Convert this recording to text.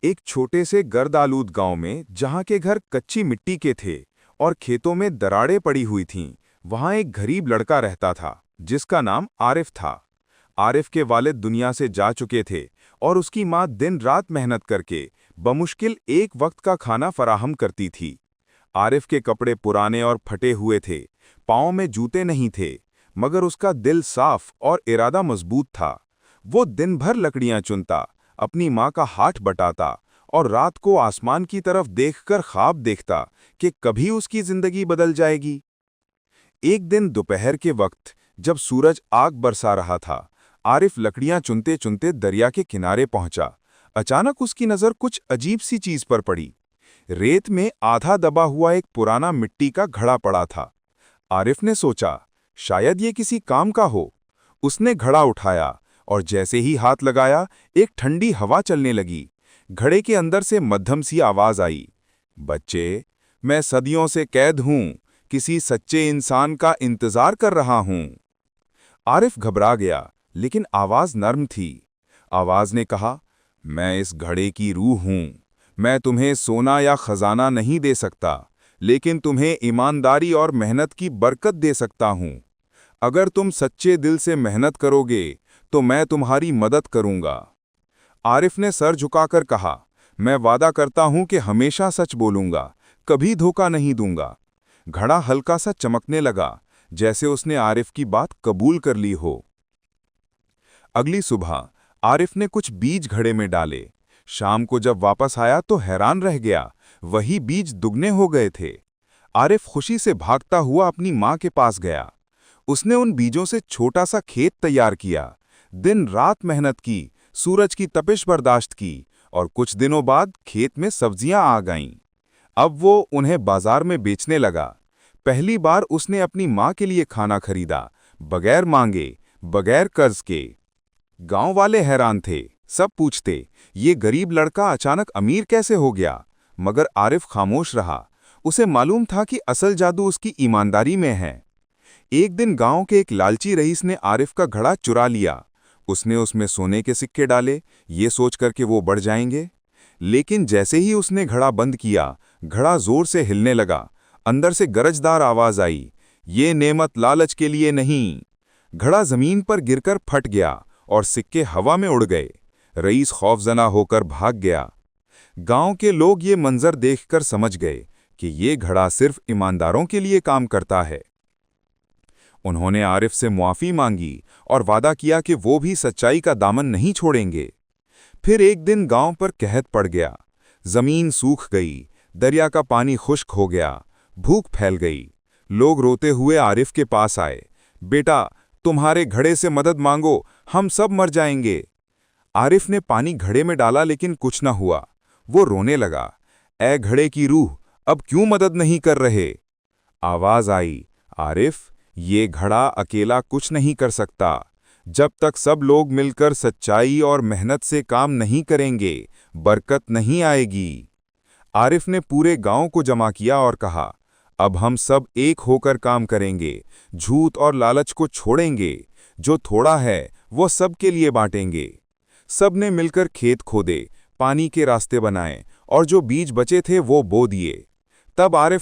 एक छोटे से गर्द-आलूद गांव में जहां के घर कच्ची मिट्टी के थे और खेतों में दरारें पड़ी हुई थीं, वहां एक गरीब लड़का रहता था जिसका नाम आरिफ था। आरिफ के वालिद दुनिया से जा चुके थे और उसकी मां दिन रात मेहनत करके बमुश्किल एक वक्त का खाना फराहम करती थी। आरिफ के कपड़े पुराने और फटे हुए थे, पाँव में जूते नहीं थे, मगर उसका दिल साफ और इरादा मजबूत था। वो दिन भर लकड़ियां चुनता, अपनी माँ का हाथ बटाता और रात को आसमान की तरफ देखकर ख्वाब देखता कि कभी उसकी जिंदगी बदल जाएगी। एक दिन दोपहर के वक्त जब सूरज आग बरसा रहा था, आरिफ लकड़ियां चुनते चुनते दरिया के किनारे पहुंचा। अचानक उसकी नज़र कुछ अजीब सी चीज पर पड़ी। रेत में आधा दबा हुआ एक पुराना मिट्टी का घड़ा पड़ा था। आरिफ ने सोचा, शायद ये किसी काम का हो। उसने घड़ा उठाया और जैसे ही हाथ लगाया, एक ठंडी हवा चलने लगी। घड़े के अंदर से मध्यम सी आवाज आई, बच्चे, मैं सदियों से कैद हूं, किसी सच्चे इंसान का इंतजार कर रहा हूं। आरिफ घबरा गया, लेकिन आवाज नर्म थी। आवाज ने कहा, मैं इस घड़े की रूह हूं। मैं तुम्हें सोना या खजाना नहीं दे सकता, लेकिन तुम्हें ईमानदारी और मेहनत की बरकत दे सकता हूं। अगर तुम सच्चे दिल से मेहनत करोगे तो मैं तुम्हारी मदद करूंगा। आरिफ ने सर झुकाकर कहा, मैं वादा करता हूं कि हमेशा सच बोलूंगा, कभी धोखा नहीं दूंगा। घड़ा हल्का सा चमकने लगा, जैसे उसने आरिफ की बात कबूल कर ली हो। अगली सुबह आरिफ ने कुछ बीज घड़े में डाले। शाम को जब वापस आया तो हैरान रह गया, वही बीज दुगने हो गए थे। आरिफ खुशी से भागता हुआ अपनी माँ के पास गया। उसने उन बीजों से छोटा सा खेत तैयार किया, दिन रात मेहनत की, सूरज की तपिश बर्दाश्त की और कुछ दिनों बाद खेत में सब्जियां आ गईं। अब वो उन्हें बाजार में बेचने लगा। पहली बार उसने अपनी माँ के लिए खाना खरीदा, बगैर मांगे, बगैर कर्ज के। गांव वाले हैरान थे, सब पूछते, ये गरीब लड़का अचानक अमीर कैसे हो गया? मगर आरिफ खामोश रहा। उसे मालूम था कि असल जादू उसकी ईमानदारी में है। एक दिन गांव के एक लालची रईस ने आरिफ का घड़ा चुरा लिया। उसने उसमें सोने के सिक्के डाले, ये सोचकर कि वो बढ़ जाएंगे। लेकिन जैसे ही उसने घड़ा बंद किया, घड़ा जोर से हिलने लगा। अंदर से गरजदार आवाज आई, ये नेमत लालच के लिए नहीं। घड़ा जमीन पर गिरकर फट गया और सिक्के हवा में उड़ गए। रईस खौफजदा होकर भाग गया। गांव के लोग ये मंजर देखकर समझ गए कि ये घड़ा सिर्फ ईमानदारों के लिए काम करता है। उन्होंने आरिफ से मुआफ़ी मांगी और वादा किया कि वो भी सच्चाई का दामन नहीं छोड़ेंगे। फिर एक दिन गांव पर कहत पड़ गया। जमीन सूख गई, दरिया का पानी खुश्क हो गया, भूख फैल गई। लोग रोते हुए आरिफ के पास आए, बेटा, तुम्हारे घड़े से मदद मांगो, हम सब मर जाएंगे। आरिफ ने पानी घड़े में डाला, लेकिन कुछ न हुआ। वो रोने लगा, ऐ घड़े की रूह, अब क्यों मदद नहीं कर रहे? आवाज आई, आरिफ, ये घड़ा अकेला कुछ नहीं कर सकता। जब तक सब लोग मिलकर सच्चाई और मेहनत से काम नहीं करेंगे, बरकत नहीं आएगी। आरिफ ने पूरे गांव को जमा किया और कहा, अब हम सब एक होकर काम करेंगे, झूठ और लालच को छोड़ेंगे, जो थोड़ा है वो सबके लिए बांटेंगे। सब ने मिलकर खेत खोदे, पानी के रास्ते बनाए और जो बीज बचे थे वो बो दिए। तब आरिफ ने